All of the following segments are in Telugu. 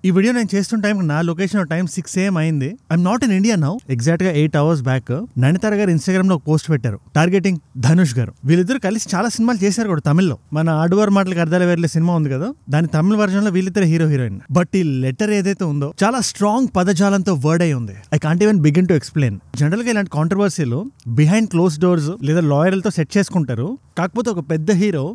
ఈ వీడియో నేను చేస్తున్న టైం నా లొకేషన్ టైం 6 AM అయింది. I'm not in India now. Exact గా 8 hours బ్యాక్ నయనతార గారు ఇన్స్టాగ్రామ్ లో ఒక పోస్ట్ పెట్టారు టార్గెటింగ్ ధనుష్ గారు. వీళ్ళిద్దరు కలిసి చాలా సినిమాలు చేశారు కూడా తమిళ్లో. మన ఆడువారు మాటలకు అర్థాలు వేర్లే సినిమా ఉంది కదా, దాని తమిళ వర్జన్ లో వీళ్ళిద్దరు హీరో హీరోయిన్. బట్ ఈ లెటర్ ఏదైతే ఉందో చాలా స్ట్రాంగ్ పదజాలంతో వర్డ్ అయి ఉంది. I can't even begin to explain. General గా ఇలాంటి కాంట్రవర్సీలు బిహైండ్ క్లోజ్ డోర్స్ లేదా లాయర్లతో సెట్ చేసుకుంటారు. కాకపోతే ఒక పెద్ద హీరో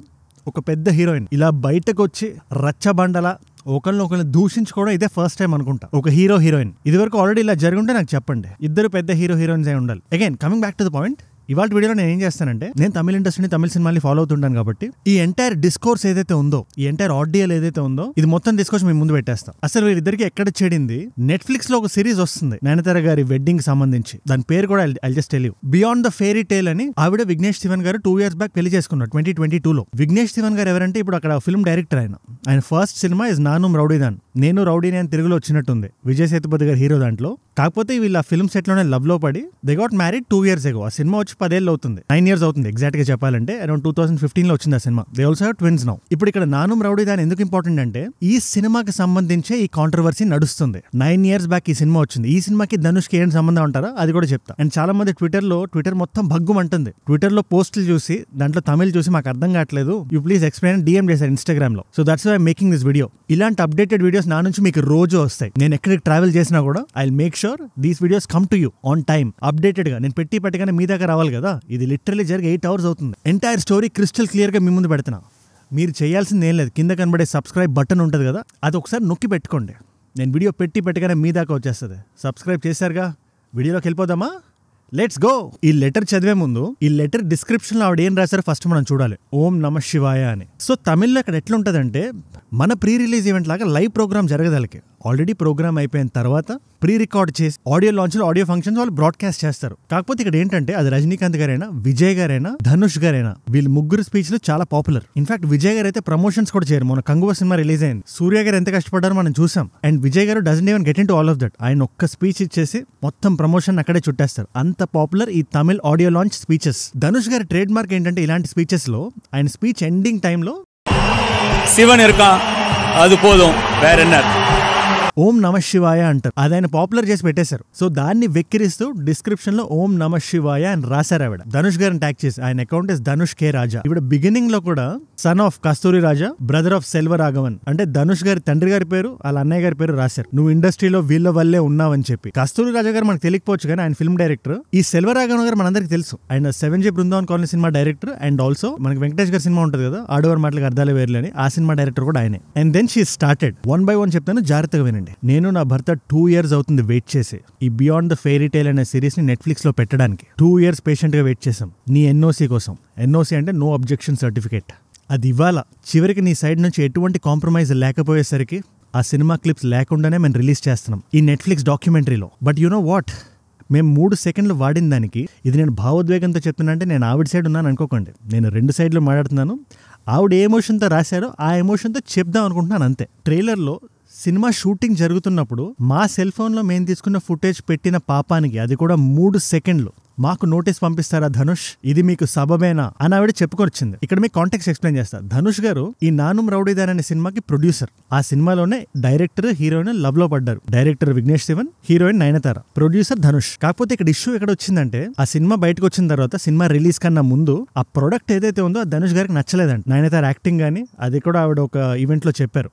ఒక పెద్ద హీరోయిన్ ఇలా బయటకు వచ్చి రచ్చబండల ఒకరిని దూషించుకోవడం ఇదే ఫస్ట్ టైం అనుకుంటా. ఒక హీరో హీరోయిన్ ఇదివరకు ఆల్రెడీ ఇలా జరుగుంటే నాకు చెప్పండి. ఇద్దరు పెద్ద హీరో హీరోయిన్స్ అయి ఉండాలి. Again coming back to the point, ఇవాళ వీడియోలో నేను ఏం చేస్తానంటే, నేను తమిళ ఇండస్ట్రీని తమిళ సినిమాని ఫాలో అవుతుంటాను కాబట్టి ఈ ఎంటైర్ డిస్కోర్స్ ఏదైతే ఉందో, ఈ ఎంటైర్ ఆడియల్ ఏదైతే ఉందో, ఇది మొత్తం తీసుకొచ్చి మేము ముందు పెట్టేస్తాం. అసలు వీరిద్దరికి ఎక్కడ చెడింది, నెట్ఫ్లిక్స్ లో ఒక సిరీస్ వస్తుంది నయనతార గారి వెడ్డింగ్ సంబంధించి. దాని పేరు కూడా I just tell you, beyond the fairy tale అని. ఆవిడ విఘ్నేష్ శివన్ గారు 2 years బ్యాక్ పెళ్లి చేసుకున్నారు 2022లో. విఘ్నేష్ శివన్ గారు ఎవరంటే ఇప్పుడు అక్కడ ఫిల్మ్ డైరెక్టర్. ఆయన ఫస్ట్ సినిమా ఇస్ నాను రౌడీదాన్, నేను రౌడీని అని తెలుగులో వచ్చినట్టుంది. విజయ్ సేతుపతి గారు హీరో దాంట్లో. కాకపోతే వీళ్ళ ఫిల్మ్ సెట్ లోనే లవ్ లో పడి they got married 2 years ago. ఆ సినిమా వచ్చి 10 ఏళ్ళు అవుతుంది, 9 years అవుతుంది ఎగ్జాక్ట్ గా చెప్పాలంటే. అరౌండ్ 2015 లో వచ్చింది ఆ cinema. They also have twins now. ఇప్పుడు ఇక్కడ నానుం రౌడీ దాని ఎందుకు ఇంపార్టెంట్ అంటే, ఈ సినిమాకి సంబంధించే ఈ కాంట్రవర్సీ నడుస్తుంది. 9 years బ్యాక్ ఈ సినిమా వచ్చింది. ఈ సినిమాకి ధనుష్ కి ఏం సంబంధం అంటారా అది కూడా చెప్తా. అండ్ చాలా మంది ట్విట్టర్ మొత్తం భగ్గుమంటుంది. ట్విట్టర్ లో పోస్టులు చూసి దాంట్లో తమిళ్ చూసి మాకు అర్థం కావట్లేదు, యూ ప్లీజ్ ఎక్స్ప్లెయిన్ డిఎం చేశారు ఇన్స్టాగ్రామ్ లో. So that's why making this video. ఇలాంటి అప్డేటెడ్ వీడియోస్ నా నుంచి మీకు రోజు వస్తాయి. నేను ఎక్కడికి ట్రావెల్ చేసినా కూడా I make sure these videos come to you on time, updated గా. నేను పెట్టగానే మీ దాకా రావాలి కదా. ఇది లిటరలీ జరిగి 8 hours అవుతుంది. ఎంటైర్ స్టోరీ క్రిస్టల్ క్లియర్ గా మీ ముందు పెడుతున్నా. మీరు చేయాల్సింది ఏం లేదు, కింద కనబడే సబ్స్క్రైబ్ బటన్ ఉంటుంది కదా, అది ఒకసారి నొక్కి పెట్టుకోండి. నేను వీడియో పెట్టగానే మీ దాకా వచ్చేస్తుంది. సబ్స్క్రైబ్ చేశారుగా, వీడియోలోకి వెళ్ళిపోదామా? Let's go. ఈ లెటర్ చదివే ముందు ఈ లెటర్ డిస్క్రిప్షన్ లో ఆవిడ ఏం రాశారో ఫస్ట్ మనం చూడాలి. ఓం నమ శివాయ అని. సో తమిళ్లో ఇక్కడ ఎట్లుంటదంటే, మన ప్రీ రిలీజ్ ఈవెంట్ లాగా లైవ్ ప్రోగ్రామ్ జరగదలకి. ఆల్రెడీ ప్రోగ్రామ్ అయిపోయిన తర్వాత ప్రీ రికార్డ్ చేసి ఆడియో లాంచ్ లో ఆడియో ఫంక్షన్స్ వాళ్ళు బ్రాడ్కాస్ట్ చేస్తారు. కాకపోతే ఇక్కడ ఏంటంటే, అది రజనీకాంత్ గారైనా, విజయ్ గారైనా, ధనుష్ గారైనా, వీళ్ళు ముగ్గురు స్పీచ్లు చాలా పాపులర్. ఇన్ఫాక్ట్ విజయ్ గారు అయితే ప్రమోషన్స్ కూడా చేయరు. మన కంగువ సినిమా రిలీజ్ అయింది, సూర్య గారు ఎంత కష్టపడ్డారో మనం చూసాం. అండ్ విజయ్ గారు doesn't even get in to all of that. ఆయన ఒక్క స్పీచ్ ఇచ్చేసి మొత్తం ప్రమోషన్ అక్కడే చుట్టేస్తారు. అంత పాపులర్ ఈ Tamil audio launch speeches. Dhanush గారి ట్రేడ్ మార్క్ ఏంటంటే, ఇలాంటి స్పీచెస్ లో ఆయన స్పీచ్ ఎండింగ్ టైంలో శివన్ ఇరుకా అది పోదాం వేరెన్నర్ ఓం నమ శివాయ అంటారు. అది ఆయన పాపులర్ చేసి పెట్టేశారు. సో దాన్ని వెక్కిరిస్తూ డిస్క్రిప్షన్ లో ఓం నమ శివాయ అని రాశారు ఆవిడ, ధనుష్ గారిని ట్యాగ్ చేసి. ఆయన అకౌంట్ ఇస్ ధనుష్ కే రాజా. ఇప్పుడు బిగినింగ్ లో కూడా son of Kasturi Raja, brother of Selvaraghavan, అంటే ధనుష్ గారి తండ్రి గారి పేరు, వాళ్ళ అన్నయ్య గారి పేరు రాశారు. నువ్వు ఇండస్ట్రీలో వీళ్ళ వల్లే ఉన్నావని చెప్పి. కస్తూరి రాజా గారు మనకు తెలియకపోవచ్చు కానీ ఆయన ఫిల్మ్ డైరెక్టర్. ఈ సెల్వరాఘవన్ గారు మనందరికి తెలుసు. ఆయన 7J Brindavan colony cinema director. And also మనకి వెంకటేష్ గారి సినిమా ఉంటుంది కదా, ఆడవారి మాటలకు అర్థాలు వేర్లని, ఆ సినిమా డైరెక్టర్ కూడా ఆయనే. And then she started. 1 by 1 చెప్తాను, జాగ్రత్తగా వినండి. నేను నా భర్త 2 years అవుతుంది వెయిట్ చేసి ఈ బియాండ్ ద ఫెయిరీ టేల్ అనే సిరీస్ ని నెట్ఫ్లిక్స్ లో పెట్టడానికి. 2 years పేషెంట్ గా వెయిట్ చేసాం నీ ఎన్ఓసి కోసం. ఎన్ఓసి అంటే నో అబ్జెక్షన్ సర్టిఫికేట్. అది ఇవ్వాలా. చివరికి నీ సైడ్ నుంచి ఎటువంటి కాంప్రమైజ్ లేకపోయేసరికి ఆ సినిమా క్లిప్స్ లేకుండానే మేము రిలీజ్ చేస్తున్నాం ఈ నెట్ఫ్లిక్స్ డాక్యుమెంటరీలో. బట్ యు నో వాట్, మేము 3 seconds వాడిన దానికి, ఇది నేను భావోద్వేగంతో చెప్తున్నా అంటే నేను ఆవిడ సైడ్ ఉన్నాను అనుకోకండి, నేను 2 sides మాట్లాడుతున్నాను. ఆవిడ ఏ ఎమోషన్తో రాశారో ఆ ఎమోషన్తో చెప్దాం అనుకుంటున్నాను అంతే. ట్రైలర్లో సినిమా షూటింగ్ జరుగుతున్నప్పుడు మా సెల్ ఫోన్లో మేము తీసుకున్న ఫుటేజ్ పెట్టిన పాపానికి, అది కూడా 3 seconds మాకు నోటీస్ పంపిస్తారా ధనుష్, ఇది మీకు సబబేనా అని ఆవిడ చెప్పుకొచ్చింది. ఇక్కడ మీకు కాంటెక్స్ట్ ఎక్స్ప్లెయిన్ చేస్తా. ధనుష్ గారు ఈ నానుం రౌడీదాన్ అనే సినిమాకి ప్రొడ్యూసర్. ఆ సినిమాలోనే డైరెక్టర్ హీరోయిన్ లవ్ లో పడ్డారు. Director Vignesh Shivan, heroine Nayanthara, producer Dhanush. కాకపోతే ఇక్కడ ఇష్యూ ఎక్కడ వచ్చిందంటే, ఆ సినిమా బయటకు వచ్చిన తర్వాత, సినిమా రిలీజ్ కన్నా ముందు ఆ ప్రొడక్ట్ ఏదైతే ఉందో అది ధనుష్ గారికి నచ్చలేదంట. నయనతార యాక్టింగ్ గానీ అది కూడా ఆవిడ ఒక ఈవెంట్ లో చెప్పారు.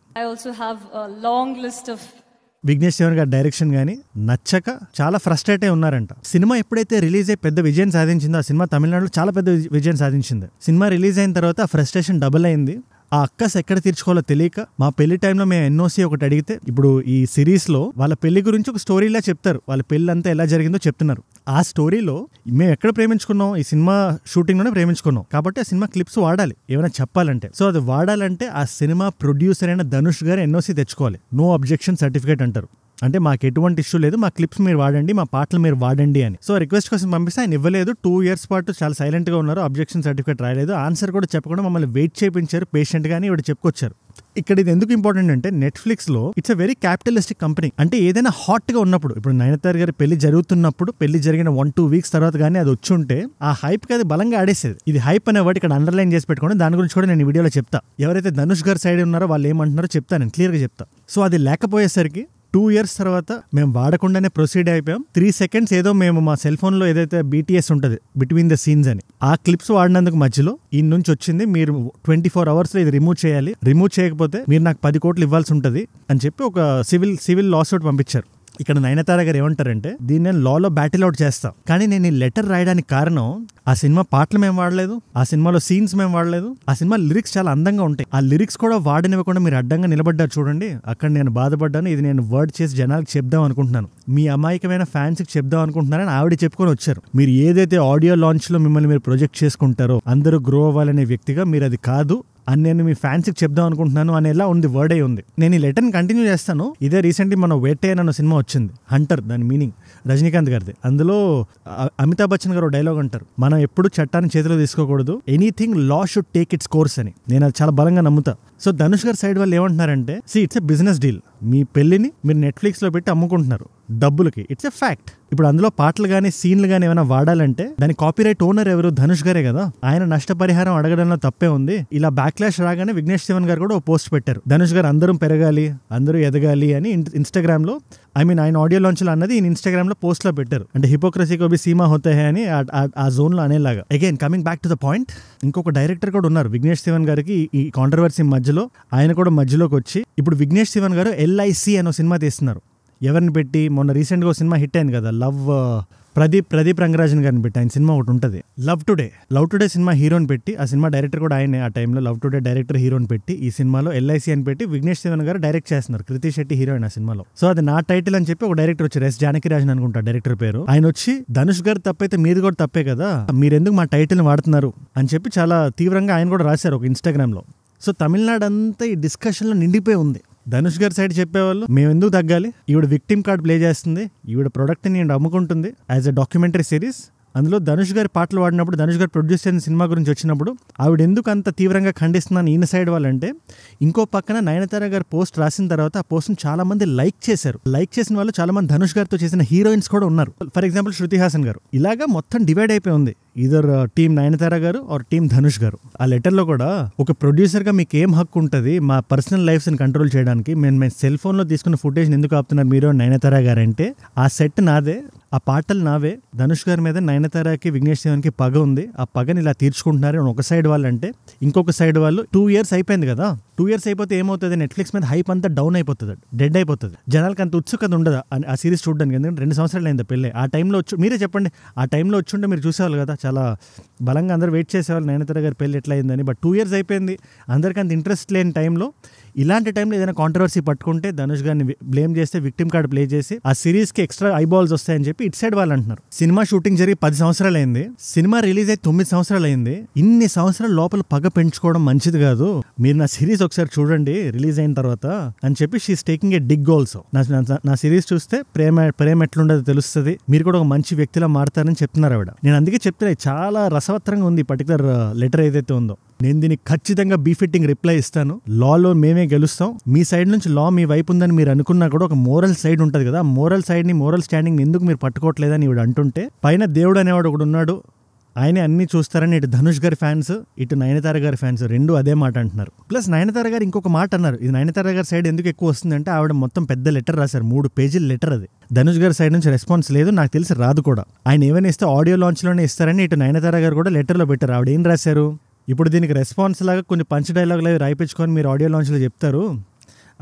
విఘ్నేష్ శివన్ గారి డైరెక్షన్ గానీ నచ్చక చాలా ఫ్రస్ట్రేట్ అయి ఉన్నారంట. సినిమా ఎప్పుడైతే రిలీజ్ అయ్యి పెద్ద విజయం సాధించిందో, ఆ సినిమా తమిళనాడులో చాలా పెద్ద విజయం సాధించింది. సినిమా రిలీజ్ అయిన తర్వాత ఆ ఫ్రస్ట్రేషన్ డబుల్ అయింది. ఆ అక్కస్ ఎక్కడ తీర్చుకోవాలో తెలియక మా పెళ్లి టైంలో మేము ఎన్ఓసి ఒకటి అడిగితే, ఇప్పుడు ఈ సిరీస్ లో వాళ్ళ పెళ్లి గురించి ఒక స్టోరీలా చెప్తారు. వాళ్ళ పెళ్లి అంతా ఎలా జరిగిందో చెప్తున్నారు. ఆ స్టోరీలో మేము ఎక్కడ ప్రేమించుకున్నాం, ఈ సినిమా షూటింగ్ లోనే ప్రేమించుకున్నాం కాబట్టి ఆ సినిమా క్లిప్స్ వాడాలి ఏమైనా చెప్పాలంటే. సో అది వాడాలంటే ఆ సినిమా ప్రొడ్యూసర్ అయిన ధనుష్ గారు ఎన్ఓసి తెచ్చుకోవాలి. నో అబ్జెక్షన్ సర్టిఫికేట్ అంటారు. అంటే మాకు ఎటువంటి ఇష్యూ లేదు, మా క్లిప్స్ మీరు వాడండి, మా పాటలు మీరు వాడండి అని. సో రిక్వెస్ట్ కోసం పంపిస్తే ఆయన ఇవ్వలేదు. 2 years పాటు చాలా సైలెంట్ గా ఉన్నారు, అబ్జెక్షన్ సర్టిఫికేట్ రాయలేదు, ఆన్సర్ కూడా చెప్పకుండా మమ్మల్ని వెయిట్ చేయించారు పేషెంట్ గాని ఇవి చెప్పుకొచ్చారు. ఇక్కడ ఇది ఎందుకు ఇంపార్టెంట్ అంటే నెట్ఫ్లిక్స్ లో it's a very capitalistic company. అంటే ఏదైనా హాట్ గా ఉన్నప్పుడు, ఇప్పుడు నయనతార గారి పెళ్లి జరుగుతున్నప్పుడు, పెళ్లి జరిగిన 1-2 weeks తర్వాత కానీ అది వచ్చి ఉంటే ఆ హైప్ కి అది బలంగా ఆడేసేది. ఇది హైప్ అనే వర్డ్ ఇక్కడ అండర్లైన్ చేసి పెట్టుకోండి, దాని గురించి కూడా నేను ఈ వీడియోలో చెప్తా. ఎవరైతే ధనుష్ గారి సైడ్ ఉన్నారో వాళ్ళు ఏమంటున్నారో చెప్తా, నేను క్లియర్ గా చెప్తా. సో అది లేకపోయేసరికి 2 years తర్వాత మేము వాడకుండానే ప్రొసీడ్ అయిపోయాం. 3 seconds ఏదో మేము మా సెల్ ఫోన్ లో ఏదైతే BTS ఉంటుంది బిట్వీన్ ద సీన్స్ అని, ఆ క్లిప్స్ వాడినందుకు మధ్యలో ఈ నుంచి వచ్చింది, మీరు 24 hours లో ఇది రిమూవ్ చేయాలి, రిమూవ్ చేయకపోతే మీరు నాకు 10 కోట్లు ఇవ్వాల్సి ఉంటుంది అని చెప్పి ఒక సివిల్ లాసూట్ పంపించారు. ఇక్కడ నయనతార గారు ఏమంటారంటే, దీన్ని నేను లాలో బ్యాటిల్ అవుట్ చేస్తా, కానీ నేను ఈ లెటర్ రాయడానికి కారణం ఆ సినిమా పాటలు మేము వాడలేదు, ఆ సినిమాలో సీన్స్ మేము వాడలేదు, ఆ సినిమా లిరిక్స్ చాలా అందంగా ఉంటాయి, ఆ లిరిక్స్ కూడా వాడనివ్వకుండా మీరు అడ్డంగా నిలబడ్డారు చూడండి, అక్కడ నేను బాధపడ్డాను, ఇది నేను వర్డ్ చేసి జనాలకు చెప్దాం అనుకుంటున్నాను, మీ అమాయకమైన ఫ్యాన్స్కి చెప్దాం అనుకుంటున్నారని ఆవిడ చెప్పుకొని వచ్చారు. మీరు ఏదైతే ఆడియో లాంచ్ లో మిమ్మల్ని మీరు ప్రొజెక్ట్ చేసుకుంటారో, అందరూ గ్రో అవ్వాలనే వ్యక్తిగా మీరు అది కాదు అని నేను మీ ఫ్యాన్స్కి చెప్దాం అనుకుంటున్నాను అనేలా ఉంది, వర్డ్ అయి ఉంది. నేను ఈ లెటర్ని కంటిన్యూ చేస్తాను. ఇదే రీసెంట్లీ మన వేటయ్య అన్న సినిమా వచ్చింది, హంటర్, దాని మీనింగ్ రజనీకాంత్ గారిది. అందులో అమితాబ్ బచ్చన్ గారు డైలాగ్ అంటారు, మనం ఎప్పుడు చట్టాన్ని చేతిలో తీసుకోకూడదు, anything law should take its course అని. నేను అది చాలా బలంగా నమ్ముతా. సో ధనుష్ గారి సైడ్ వాళ్ళు ఏమంటున్నారంటే, ఇట్స్ ఎ బిజినెస్ డీల్, మీ పెళ్లిని మీరు నెట్ఫ్లిక్స్ లో పెట్టి అమ్ముకుంటున్నారు డబ్బులకి, ఇట్స్ ఎ ఫ్యాక్ట్. ఇప్పుడు అందులో పాటలు కానీ సీన్లు కానీ ఏమైనా వాడాలంటే దాని కాపీరైట్ ఓనర్ ఎవరు? ధనుష్ గారే కదా. ఆయన నష్టపరిహారం అడగడంలో తప్పే ఉంది. ఇలా బ్యాక్లాష్ రాగానే విఘ్నేష్ శివన్ గారు కూడా ఒక పోస్ట్ పెట్టారు, ధనుష్ గారు అందరం పెరగాలి, అందరూ ఎదగాలి అని ఇన్స్టాగ్రామ్ లో, ఆయన ఆడియో లాంచ్ లో అన్నది ఈయన ఇన్స్టాగ్రామ్ లో పోస్ట్ లో పెట్టారు. అంటే హిపోక్రసీ కో భీ సీమా హోతే హై అని ఆ జోన్ లో అనేలాగా. Again coming back to the point, ఇంకొక డైరెక్టర్ కూడా ఉన్నారు విఘ్నేష్ శివన్ గారికి. ఈ కాంట్రవర్సీ మధ్యలో ఆయన కూడా మధ్యలోకి వచ్చి, ఇప్పుడు విఘ్నేష్ శివన్ గారు LIC అనే సినిమా తీస్తున్నారు. ఎవరిని పెట్టి? మొన్న రీసెంట్గా ఒక సినిమా హిట్ అయింది కదా, లవ్, ప్రదీప్ రంగరాజన్ గారిని పెట్టి ఆయన సినిమా ఒకటి ఉంటుంది, లవ్ టుడే సినిమా హీరోని పెట్టి, ఆ సినిమా డైరెక్టర్ కూడా ఆయనే ఆ టైంలో, లవ్ టుడే డైరెక్టర్ హీరోని పెట్టి ఈ సినిమాలో LIC అని పెట్టి విఘ్నేష్ శివన్ గారు డైరెక్ట్ చేస్తున్నారు, కృతి శెట్టి హీరోయిన్ ఆ సినిమాలో. సో అది నా టైటిల్ అని చెప్పి ఒక డైరెక్టర్ వచ్చారు, S. జానకిరాజన్ అనుకుంటా డైరెక్టర్ పేరు. ఆయన వచ్చి, ధనుష్ గారు తప్పైతే మీది కూడా తప్పే కదా, మీరెందుకు మా టైటిల్ వాడుతున్నారు అని చెప్పి చాలా తీవ్రంగా ఆయన కూడా రాశారు ఒక ఇన్స్టాగ్రామ్ లో. సో తమిళనాడు అంతా ఈ డిస్కషన్ లో నిండిపోయి ఉంది. ధనుష్ గారి సైడ్ చెప్పేవాళ్ళు, మేము ఎందుకు తగ్గాలి, ఈవిడ విక్టిమ్ కార్డ్ ప్లే చేస్తుంది, ఈవిడ ప్రొడక్ట్ ని అమ్ముకుంటుంది యాజ్ అ డాక్యుమెంటరీ సిరీస్. అందులో ధనుష్ గారి పాటలు వాడినప్పుడు, ధనుష్ గారు ప్రొడ్యూస్ చేసిన సినిమా గురించి వచ్చినప్పుడు ఆవిడ ఎందుకు అంత తీవ్రంగా ఖండిస్తున్నాను ఈయన సైడ్ వాళ్ళంటే, ఇంకో పక్కన నయనతార గారు పోస్ట్ రాసిన తర్వాత ఆ పోస్ట్ చాలా మంది లైక్ చేశారు. లైక్ చేసిన వాళ్ళు చాలా మంది ధనుష్ గారితో చేసిన హీరోయిన్స్ కూడా ఉన్నారు. ఫర్ ఎగ్జాంపుల్ శృతి హాసన్ గారు. ఇలాగా మొత్తం డివైడ్ అయిపోయి ఉంది, ఇదర్ టీమ్ నయనతార గారు ఆర్ టీమ్ ధనుష్ గారు. ఆ లెటర్ లో కూడా, ఒక ప్రొడ్యూసర్ గా మీకు ఏం హక్కు ఉంటుంది మా పర్సనల్ లైఫ్స్ ని కంట్రోల్ చేయడానికి, మేము సెల్ ఫోన్ లో తీసుకున్న ఫుటేజ్ ఎందుకు ఆపుతున్నారు మీరు నయనతార గారు అంటే, ఆ సెట్ నాదే, ఆ పాటలు నావే, ధనుష్ గారి మీద నయనతారకి విఘ్నేష్ శివన్కి పగ ఉంది, ఆ పగని ఇలా తీర్చుకుంటున్నారు అని ఒక సైడ్ వాళ్ళు అంటే, ఇంకొక సైడ్ వాళ్ళు 2 years అయిపోయింది కదా, 2 years అయిపోతే ఏమవుతుంది, నెట్ఫ్లిక్స్ మీద హైప్ అంతా డౌన్ అయిపోతుంది, డెడ్ అయిపోతుంది, జనాలకి అంత ఉత్సుకత ఉండదు ఆ సిరీస్ చూడడానికి. ఎందుకంటే 2 సంవత్సరాలు అయింది పెళ్ళి. ఆ టైంలో మీరే చెప్పండి, ఆ టైంలో వచ్చుంటే మీరు చూసేవాళ్ళు కదా, చాలా బలంగా అందరూ వెయిట్ చేసేవాళ్ళు నయనతార గారి పెళ్ళి ఎట్లా అయిందని. బట్ 2 years అయిపోయింది, అందరికీ అంత ఇంట్రెస్ట్ లేని టైంలో, ఇలాంటి టైంలో ఏదైనా కాంట్రవర్సీ పట్టుకుంటే ధనుష్ గారిని బ్లేమ్ చేస్తే, విక్టిమ్ కార్డ్ ప్లే చేసి ఆ సిరీస్ కి ఎక్స్ట్రా ఐబాల్స్ వస్తాయని చెప్పి ఇటు సైడ్ వాళ్ళు అంటున్నారు. సినిమా షూటింగ్ జరిగి 10 సంవత్సరాలు అయింది, సినిమా రిలీజ్ అయ్యి 9 సంవత్సరాలు అయింది. ఇన్ని సంవత్సరాల లోపల పగ పెంచుకోవడం మంచిది కాదు, మీరు నా సిరీస్ ఒకసారి చూడండి రిలీజ్ అయిన తర్వాత అని చెప్పి she is taking a dig also. నా సిరీస్ చూస్తే ప్రేమ ఎట్లుండదో తెలుస్తుంది, మీరు కూడా ఒక మంచి వ్యక్తిలా మారుతారని చెప్తున్నారు ఆవిడ. నేను అందుకే చెప్తున్నా, చాలా రసవత్తరంగా ఉంది పర్టికులర్ లెటర్ ఏదైతే ఉందో. నేను దీనికి ఖచ్చితంగా బీఫిట్టింగ్ రిప్లై ఇస్తాను. లాలో మేమే గెలుస్తాం, మీ సైడ్ నుంచి లా మీ వైపు ఉందని మీరు అనుకున్నా కూడా ఒక మోరల్ సైడ్ ఉంటుంది కదా, మోరల్ సైడ్ ని, మోరల్ స్టాండింగ్ ఎందుకు మీరు పట్టుకోవట్లేదని ఇవిడ అంటుంటే, పైన దేవుడు అనేవాడు ఒకడు ఉన్నాడు, ఆయనే అన్ని చూస్తారని ఇటు ధనుష్ గారి ఫ్యాన్స్, ఇటు నయనతార గారి ఫ్యాన్స్ రెండు అదే మాట అంటున్నారు. ప్లస్ నయనతార గారు ఇంకొక మాట అన్నారు, ఇది నయనతార గారి సైడ్ ఎందుకు ఎక్కువ వస్తుందంటే, ఆవిడ మొత్తం పెద్ద లెటర్ రాశారు, 3 పేజీల లెటర్ అది. ధనుష్ గారి సైడ్ నుంచి రెస్పాన్స్ లేదు, నాకు తెలిసి రాదు కూడా. ఆయన ఏమైనా ఇస్తే ఆడియో లాంచ్ లోనే ఇస్తారని ఇటు నయనతార గారు కూడా లెటర్ లో పెట్టారు. ఆవిడ ఏం రాశారు, ఇప్పుడు దీనికి రెస్పాన్స్ లాగా కొన్ని పంచ్ డైలాగులు అవి రాయిపించుకొని మీరు ఆడియో లాంచ్లో చెప్తారు,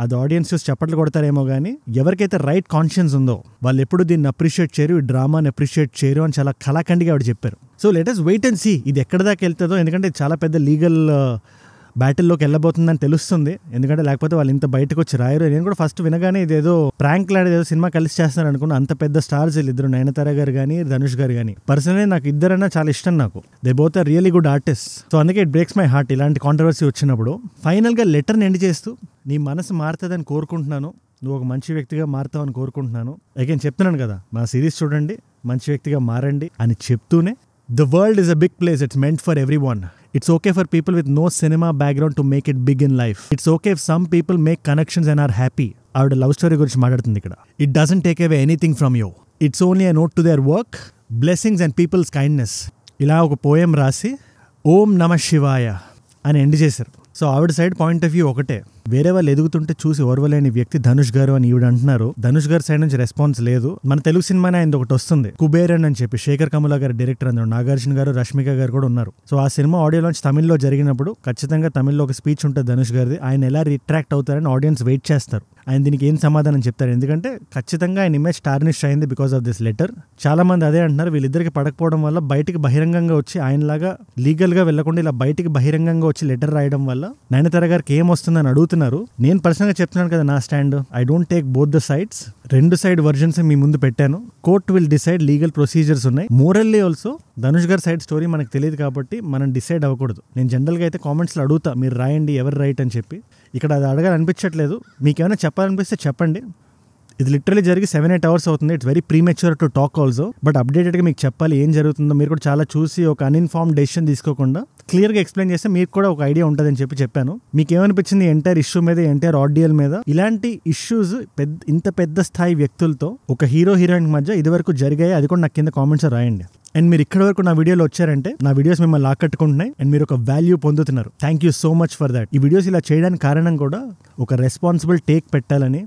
అది ఆడియన్స్ చూసి చప్పట్లు కొడతారేమో కానీ ఎవరికైతే రైట్ కాన్షియన్స్ ఉందో వాళ్ళు ఎప్పుడు దీన్ని అప్రిషియేట్ చేయరు, ఈ డ్రామాని అప్రిషియేట్ చేయరు అని చాలా కళాఖండిగా ఆవిడ చెప్పారు. So let us wait and see ఇది ఎక్కడ దాకా వెళ్తుందో, ఎందుకంటే చాలా పెద్ద లీగల్ బ్యాటిల్లోకి వెళ్ళబోతుందని తెలుస్తుంది. ఎందుకంటే లేకపోతే వాళ్ళు ఇంత బయటకు వచ్చి రాయరు. నేను కూడా ఫస్ట్ వినగానే ఇదేదో ప్రాంక్ లాంటిది ఏదో సినిమా కలిసి చేస్తున్నారు అనుకున్నా. అంత పెద్ద స్టార్స్ ఇద్దరు, నయనతార గారు కానీ ధనుష్ గారు కానీ. పర్సనలీ నాకు ఇద్దరన్నా చాలా ఇష్టం, నాకు they both are really good artist. So అందుకే ఇట్ బ్రేక్స్ మై హార్ట్ ఇలాంటి కాంట్రవర్సీ వచ్చినప్పుడు. ఫైనల్గా లెటర్ని ఎండ్ చేస్తూ, నీ మనసు మారుతుందని కోరుకుంటున్నాను, నువ్వు ఒక మంచి వ్యక్తిగా మారుతావు అని కోరుకుంటున్నాను. అగైన్ చెప్తున్నాను కదా, మా సిరీస్ చూడండి, మంచి వ్యక్తిగా మారండి అని చెప్తూనే, the world is a big place, it's meant for everyone. It's okay for people with no cinema background to make it big in life. It's okay if some people make connections and are happy. ఆవిడ లవ్ స్టోరీ గురించి మాట్లాడుతుంది ఇక్కడ. It doesn't take away anything from you. It's only a note to their work, blessings and people's kindness. ఇలా ఒక పోయం రాసి ఓం నమ శివాయ అని ఎండ్ చేశారు. సో ఆవిడ సైడ్ పాయింట్ ఆఫ్ వ్యూ ఒకటే, వేరే వాళ్ళు ఎదుగుతుంటే చూసి ఓర్వలేని వ్యక్తి ధనుష్ గారు అని ఈవిడ అంటున్నారు. ధనుష్ గారి సైడ్ నుంచి రెస్పాన్స్ లేదు. మన తెలుగు సినిమానే ఆయన ఒకటి వస్తుంది, కుబేరన్ అని చెప్పి, శేఖర్ కమల గారి డైరెక్టర్, అందరూ నాగార్జున గారు, రష్మిక గారు కూడా ఉన్నారు. సో ఆ సినిమా ఆడియో లాంచ్ తమిళ్లో జరిగినప్పుడు ఖచ్చితంగా తమిళ్లో ఒక స్పీచ్ ఉంటుంది ధనుష్ గారిది. ఆయన ఎలా రిట్రాక్ట్ అవుతారని ఆడియన్స్ వెయిట్ చేస్తారు. ఆయన దీనికి ఏం సమాధానం చెప్తారు, ఎందుకంటే ఖచ్చితంగా ఆయన ఇమేజ్ టార్నిష్ అయింది బికాస్ ఆఫ్ దిస్ లెటర్. చాలా మంది అదే అంటున్నారు, వీళ్ళిద్దరికి పడకపోవడం వల్ల బయటికి బహిరంగంగా వచ్చి ఆయనలాగా లీగల్ గా వెళ్లకుండా ఇలా బయటికి బహిరంగంగా వచ్చి లెటర్ రాయడం వల్ల నయనతార గారికి ఏం వస్తుందని అడుగుతున్నారు. నేను పర్సనల్ గా చెప్తున్నాను కదా నా stand, I don't take both the sides. రెండు సైడ్ వర్జన్స్ మీ ముందు పెట్టాను. Court will decide, legal procedures ఉన్నాయి. మోరల్లీ ఆల్సో ధనుష్ గారి సైడ్ స్టోరీ మనకు తెలియదు కాబట్టి మనం డిసైడ్ అవ్వకూడదు. నేను జనరల్ గా అయితే కామెంట్స్ లో అడుగుతా, మీరు రాయండి ఎవరు రైట్ అని చెప్పి. ఇక్కడ అది అడగాలనిపించట్లేదు. మీకేమైనా చెప్పాలనిపిస్తే చెప్పండి. ఇది లిటరలీ జరిగి 7-8 hours అవుతుంది. It's very premature to talk also, but అప్డేటెడ్గా మీకు చెప్పాలి ఏం జరుగుతుందో. మీరు కూడా చాలా చూసి ఒక అన్ఇన్ఫార్మ్డ్ డెసిషన్ తీసుకోకుండా క్లియర్గా ఎక్స్ప్లెయిన్ చేస్తే మీకు కూడా ఒక ఐడియా ఉంటుందని చెప్పాను. మీకు ఏమనిపించింది ఎంటైర్ ఇష్యూ మీద, ఎంటైర్ ఆడియల్ మీద? ఇలాంటి ఇష్యూస్ ఇంత పెద్ద స్థాయి వ్యక్తులతో ఒక హీరో హీరోయిన్ మధ్య ఇదివరకు జరిగాయి, అది కూడా నాకు కింద కామెంట్స్ రాయండి. అండ్ మీరు ఇక్కడ వరకు నా వీడియోలో వచ్చారంటే నా వీడియోస్ మిమ్మల్ని ఆకట్టుకుంటున్నాయి అండ్ మీరు ఒక వాల్యూ పొందుతున్నారు. Thank you so much for that. ఈ వీడియోస్ ఇలా చేయడానికి కారణం కూడా ఒక రెస్పాన్సిబుల్ టేక్ పెట్టాలని.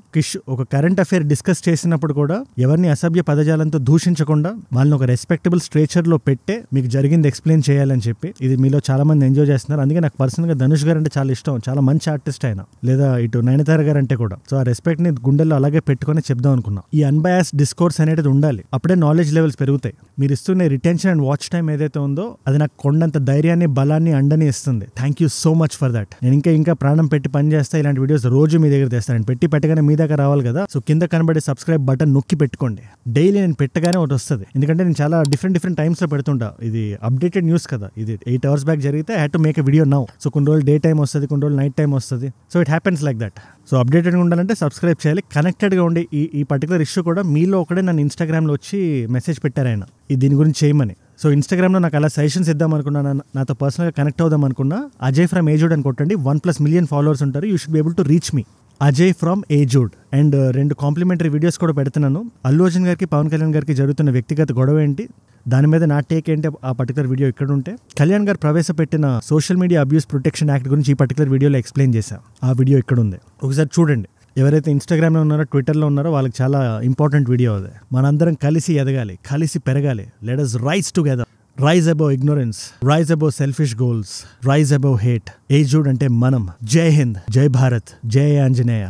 ఒక కరెంట్ అఫేర్ డిస్కస్ చేసినప్పుడు కూడా ఎవరిని అసభ్య పదజాలంతో దూషించకుండా వాళ్ళని ఒక రెస్పెక్టబుల్ స్ట్రేచర్ లో పెట్టే మీకు జరిగింది ఎక్స్ప్లెయిన్ చేయాలని చెప్పి ఇది మీలో చాలా మంది ఎంజాయ్ చేస్తున్నారు. అందుకే నాకు పర్సనల్ గా ధనుష్ గారు అంటే చాలా ఇష్టం. చాలా మంచి ఆర్టిస్ట్ ఆయన, లేదా ఇటు నయనతార గారు అంటే కూడా. సో ఆ రెస్పెక్ట్ ని గుండెల్లో అలాగే పెట్టుకుని చెప్దాం అనుకున్నాం. ఈ అన్బయాస్ డిస్కోర్స్ అనేది ఉండాలి, అప్పుడే నాలెడ్జ్ లెవెల్స్ పెరుగుతాయి. మీరు ఇస్తున్న రిటెన్షన్ అండ్ వాచ్ టైం ఏదైతే ఉందో అది నాకు కొండంత ధైర్యాన్ని, బలాన్ని, అండని ఇస్తుంది. Thank you so much for that. నేను ఇంకా ప్రాణం పెట్టి పని చేస్తా. ఇలాంటి వీడియోస్ రోజు మీ దగ్గర తెస్తాను. పెట్టి పెట్టగానే మీ దగ్గర రావాలి కదా. సో కింద కనబడే సబ్స్క్రైబ్ బటన్ నొక్కి పెట్టుకోండి. డైలీ నేను పెట్టగానే ఒకటి వస్తుంది, ఎందుకంటే నేను చాలా డిఫరెంట్ టైమ్స్ లో పెడుతుంటా. ఇది అప్డేటెడ్ న్యూస్ కదా, ఇది 8 hours బ్యాక్ జరిగితే I had to make a video now. So కొన్ని రోజులు డే టైం వస్తుంది, కొన్ని రోజులు నైట్ టైం వస్తుంది. So it happens like that. So అప్డేటెడ్గా ఉండాలంటే సబ్స్క్రైబ్ చేయాలి. కనెక్టెడ్గా ఉండి ఈ పర్టికులర్ ఇష్యూ కూడా మీలో ఒకడే నన్ను ఇన్స్టాగ్రామ్లో వచ్చి మెసేజ్ పెట్టారు ఆయన దీని గురించి చేయమని. సో ఇన్స్టాగ్రామ్లో నాకు అలా సజెషన్స్ ఇద్దాం అనుకున్నా, నాతో పర్సనల్గా కనెక్ట్ అవుదాం అనుకున్నా. అజయ్ ఫ్రమ్ ఏజూడ్ అని కొట్టండి, 1+ million followers ఉంటారు. You should be able to reach me. Ajay from ఏజూడ్. అండ్ 2 కాంప్లిమెంటరీ వీడియోస్ కూడా పెడుతున్నాను. అల్లు అర్జున్ గారికి, పవన్ కళ్యాణ్ గారికి జరుగుతున్న వ్యక్తిగత గొడవ ఏంటి, దాని మీద నా టేక్ ఏంటి, ఆ పర్టికులర్ వీడియో ఇక్కడ ఉంటే. కళ్యాణ్ గారు ప్రవేశపెట్టిన social media abuse protection act గురించి ఈ పర్టికులర్ వీడియోలో ఎక్స్ప్లెయిన్ చేశాం. ఆ వీడియో ఇక్కడ ఉంది, ఒకసారి చూడండి. ఎవరైతే ఇన్స్టాగ్రామ్లో ఉన్నారో, ట్విట్టర్లో ఉన్నారో వాళ్ళకి చాలా ఇంపార్టెంట్ వీడియో అది. మనందరం కలిసి ఎదగాలి, కలిసి పెరగాలి. Let us rise together. Rise above ignorance, rise above selfish goals, rise above hate. ఏజూడ్ అంటే మనం. జై హింద్, జై భారత్, జై ఆంజనేయ.